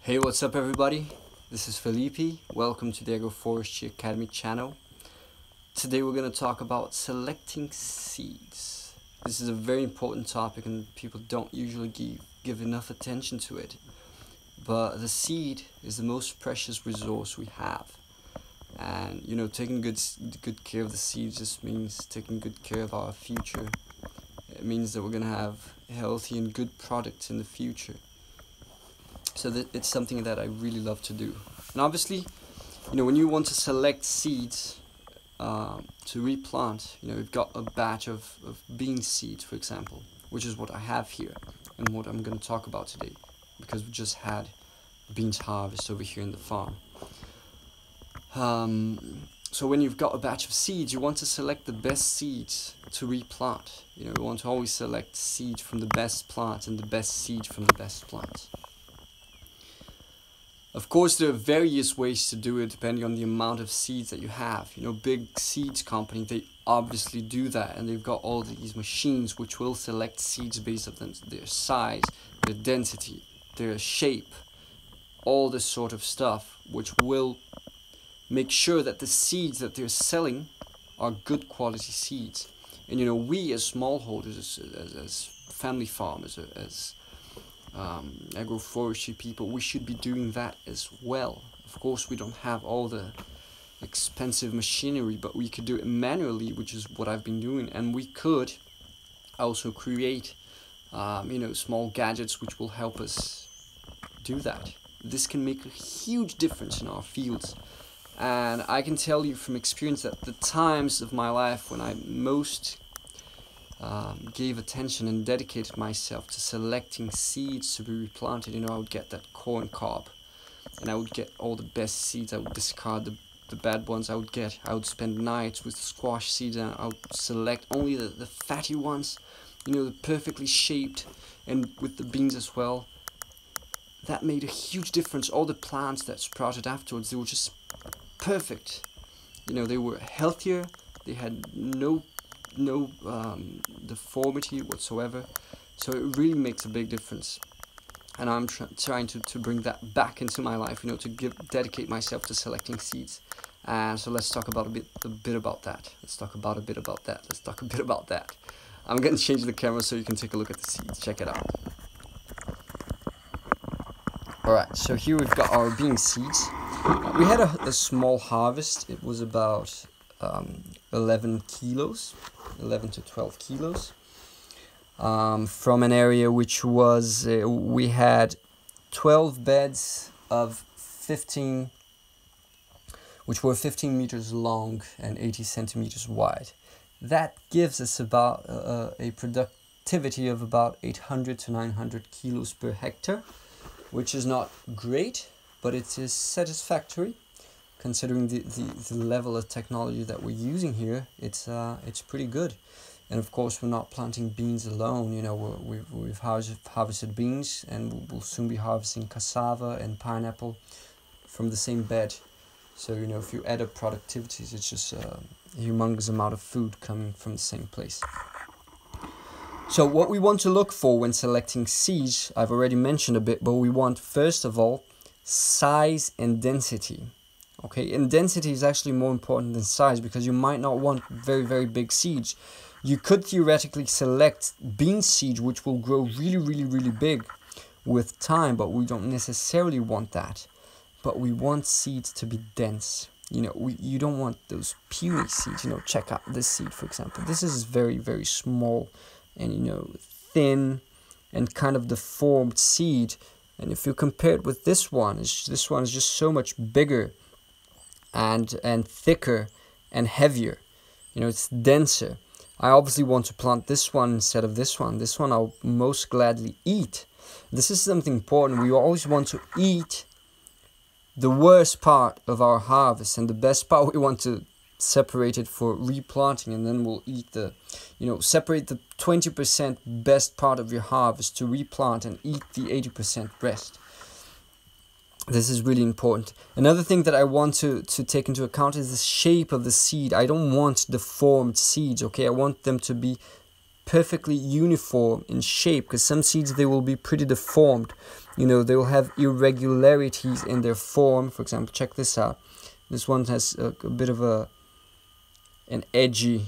Hey, what's up everybody? This is Felipe. Welcome to the AGROFORESTRY ACADEMY channel. Today we're going to talk about selecting seeds. This is a very important topic and people don't usually give enough attention to it. But the seed is the most precious resource we have. And taking good care of the seeds just means taking good care of our future. It means that we're going to have healthy and good products in the future. So it's something that I really love to do. And obviously, when you want to select seeds to replant, we've got a batch of bean seeds, for example, which is what I have here and what I'm going to talk about today, because we just had beans harvest over here in the farm. So when you've got a batch of seeds, you want to select the best seeds to replant. You want to always select seeds from the best plants and the best seeds from the best plants. Of course, there are various ways to do it depending on the amount of seeds that you have. Big seeds companies, they obviously do that, and they've got all these machines which will select seeds based on their size, their density, their shape, all this sort of stuff, which will make sure that the seeds that they're selling are good quality seeds. And we as smallholders, as family farmers, as agroforestry people, we should be doing that as well. Of course, we don't have all the expensive machinery, but we could do it manually, which is what I've been doing. And we could also create small gadgets which will help us do that. This can make a huge difference in our fields. And I can tell you from experience that the times of my life when I most gave attention and dedicated myself to selecting seeds to be replanted, I would get that corn cob and I would get all the best seeds. I would discard the bad ones. I would spend nights with squash seeds, and I would select only the fatty ones, the perfectly shaped, and with the beans as well. That made a huge difference. All the plants that sprouted afterwards, they were just perfect. They were healthier, they had no deformity whatsoever. So it really makes a big difference, and I'm trying to bring that back into my life, to dedicate myself to selecting seeds. And so let's talk about a bit about that. I'm going to change the camera so you can take a look at the seeds. Check it out. Alright, so here we've got our bean seeds. We had a small harvest. It was about 11 to 12 kilos, from an area which was, we had 12 beds of 15, which were 15 meters long and 80 centimeters wide. That gives us about a productivity of about 800 to 900 kilos per hectare, which is not great, but it is satisfactory. Considering the level of technology that we're using here, it's pretty good. And of course, we're not planting beans alone. We've harvested beans, and we'll soon be harvesting cassava and pineapple from the same bed. So if you add up productivities, it's just a humongous amount of food coming from the same place. So what we want to look for when selecting seeds, I've already mentioned a bit, but we want, first of all, size and density. Okay, and density is actually more important than size, because you might not want very, very big seeds. You could theoretically select bean seeds which will grow really, really, really big with time, but we don't necessarily want that. But we want seeds to be dense. You don't want those puny seeds. Check out this seed, for example. This is very, very small and thin and kind of deformed seed. And if you compare it with this one is just so much bigger and thicker and heavier. It's denser. I obviously want to plant this one instead of this one. This one I'll most gladly eat. This is something important. We always want to eat the worst part of our harvest, and the best part we want to separate it for replanting, and then we'll eat separate the 20% best part of your harvest to replant and eat the 80% rest. This is really important. Another thing that I want to take into account is the shape of the seed. I don't want deformed seeds, okay? I want them to be perfectly uniform in shape, because some seeds, they will be pretty deformed. you know, they will have irregularities in their form. For example, check this out. This one has a bit of an edgy.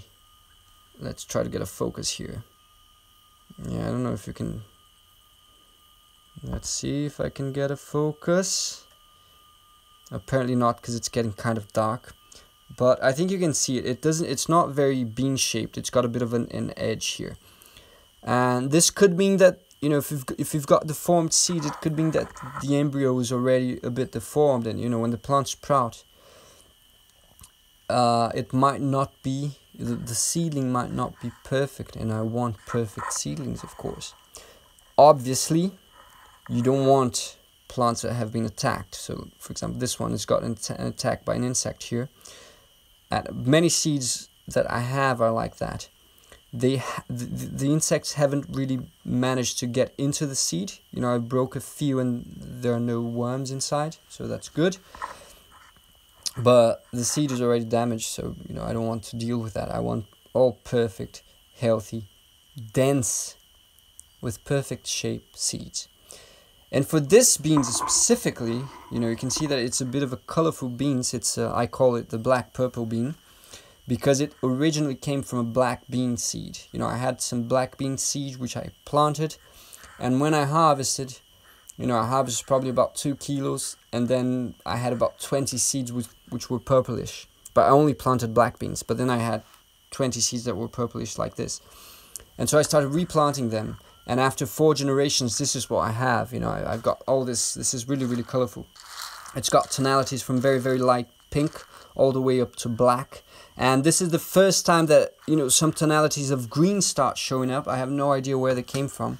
Let's try to get a focus here. Yeah, I don't know if you can. Let's see if I can get a focus. Apparently not, because it's getting kind of dark. But I think you can see it. It's not very bean shaped. It's got a bit of an edge here. And this could mean that, you know, if you've got deformed seeds, it could mean that the embryo is already a bit deformed, and you know, when the plant sprouts, it might not be, the seedling might not be perfect, and I want perfect seedlings, of course. Obviously, you don't want plants that have been attacked. So, for example, this one has got an attack by an insect here. And many seeds that I have are like that. The insects haven't really managed to get into the seed. You know, I broke a few and there are no worms inside, so that's good. But the seed is already damaged, so you know, I don't want to deal with that. I want all perfect, healthy, dense, with perfect shape seeds. And for this beans specifically, you know, you can see that it's a bit of a colorful beans. It's I call it the black purple bean, because it originally came from a black bean seed. You know, I had some black bean seeds which I planted, and when I harvested, you know, I harvested probably about 2 kilos, and then I had about 20 seeds which were purplish. But I only planted black beans, but then I had 20 seeds that were purplish like this. And so I started replanting them. And after 4 generations, this is what I have. You know, I've got all this. This is really, really colorful. It's got tonalities from very, very light pink all the way up to black. And this is the first time that, you know, some tonalities of green start showing up. I have no idea where they came from.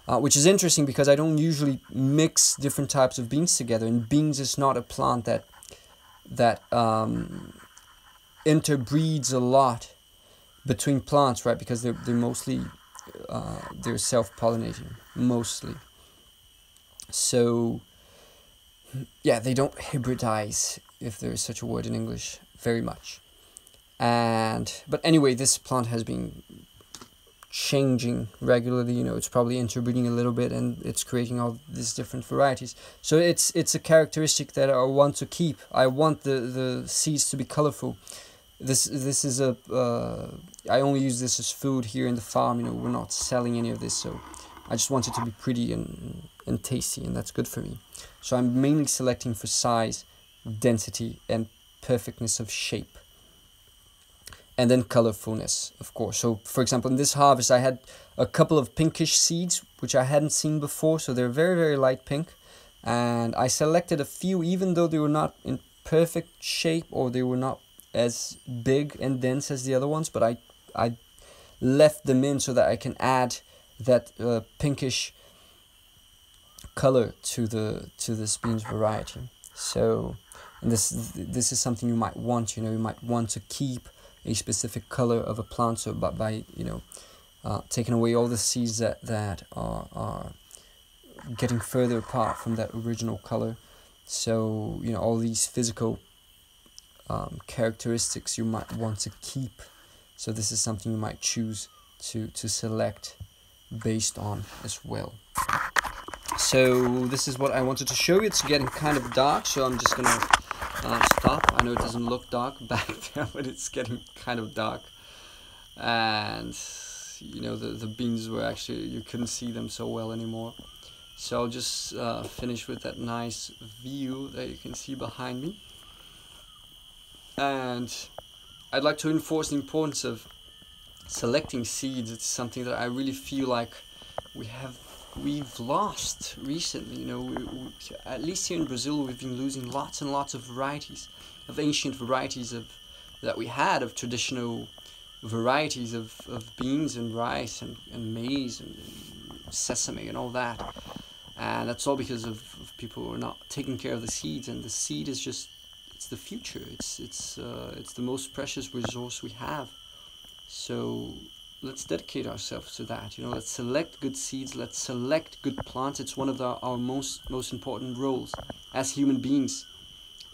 Which is interesting, because I don't usually mix different types of beans together. And beans is not a plant that interbreeds a lot between plants, right? Because they're mostly they're self-pollinating mostly. So yeah, they don't hybridize, if there is such a word in English, very much. But anyway, this plant has been changing regularly. You know, it's probably interbreeding a little bit, and it's creating all these different varieties. So it's a characteristic that I want to keep. I want the seeds to be colorful. This is a I only use this as food here in the farm. You know, we're not selling any of this, so I just want it to be pretty and tasty, and that's good for me. So I'm mainly selecting for size, density, and perfectness of shape. And then colorfulness, of course. So, for example, in this harvest, I had a couple of pinkish seeds, which I hadn't seen before. So they're very, very light pink. And I selected a few, even though they were not in perfect shape, or they were not as big and dense as the other ones. But I left them in so that I can add that pinkish color to this beans variety. So, and this is something you might want. You know, you might want to keep a specific color of a plant, so by you know, taking away all the seeds that are getting further apart from that original color. So, you know, all these physical characteristics you might want to keep. So this is something you might choose to select based on as well. So this is what I wanted to show you. It's getting kind of dark, so I'm just gonna stop. I know it doesn't look dark back there, but it's getting kind of dark. And you know, the beans were actually, you couldn't see them so well anymore. So I'll just finish with that nice view that you can see behind me. And I'd like to enforce the importance of selecting seeds. It's something that I really feel like we've lost recently. You know, at least here in Brazil, we've been losing lots and lots of varieties, of ancient varieties that we had, of traditional varieties of beans and rice and maize and sesame and all that. And that's all because of people who are not taking care of the seeds. And the seed is just, it's the future. It's the most precious resource we have. So let's dedicate ourselves to that. You know, let's select good seeds. Let's select good plants. It's one of our most important roles as human beings,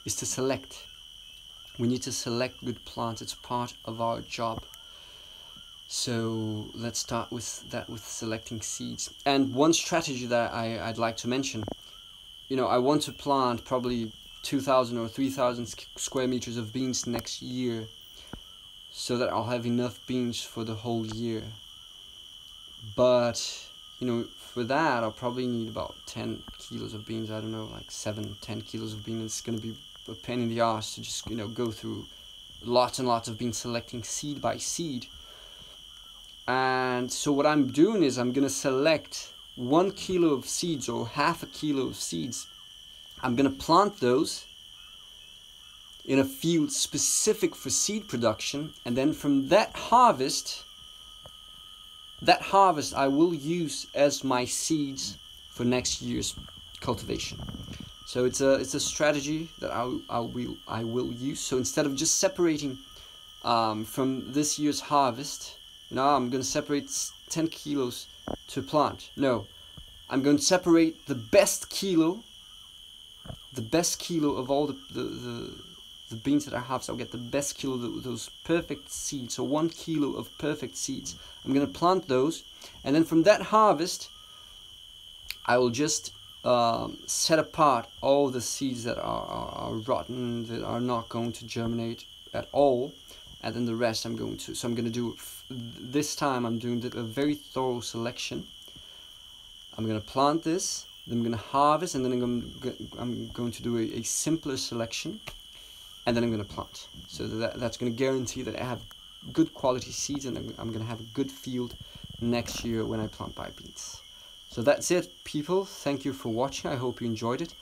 is to select. We need to select good plants. It's part of our job. So let's start with that, with selecting seeds. And one strategy that I'd like to mention, I want to plant probably 2,000 or 3,000 square meters of beans next year, so that I'll have enough beans for the whole year. But for that I'll probably need about 10 kilos of beans. I don't know, like 7-10 kilos of beans. It's going to be a pain in the ass to just go through lots and lots of beans, selecting seed by seed. And so what I'm doing is I'm going to select 1 kilo of seeds or half a kilo of seeds. I'm going to plant those in a field specific for seed production, and then from that harvest I will use as my seeds for next year's cultivation. So it's a strategy that I will use. So instead of just separating from this year's harvest, I'm going to separate 10 kilos to plant. No, I'm going to separate the best kilo of all the beans that I have. So I'll get the best kilo of those perfect seeds. So 1 kilo of perfect seeds. I'm going to plant those, and then from that harvest I will just set apart all the seeds that are rotten, that are not going to germinate at all, and then the rest I'm going to do, this time I'm doing a very thorough selection. I'm going to plant this, then I'm going to harvest, and then I'm going to do a simpler selection, and then I'm going to plant. So that's going to guarantee that I have good quality seeds, and I'm going to have a good field next year when I plant my beans. So that's it, people. Thank you for watching. I hope you enjoyed it.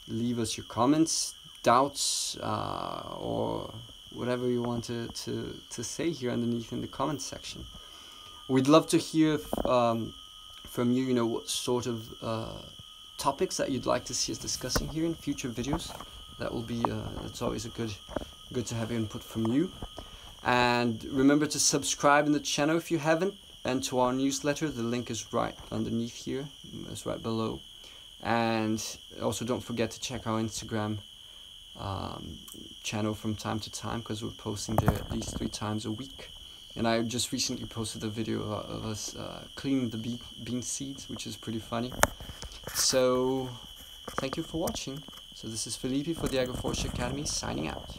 Leave us your comments, doubts, or whatever you want to say here underneath in the comments section. We'd love to hear from you, what sort of topics that you'd like to see us discussing here in future videos. That will be, it's always good to have input from you. And remember to subscribe in the channel if you haven't, and to our newsletter. The link is right underneath here, it's right below. And also don't forget to check our Instagram channel from time to time, because we're posting there at least 3 times a week. And I just recently posted a video of us cleaning the bean seeds, which is pretty funny. So thank you for watching. So this is Felipe for the Agroforestry Academy, signing out.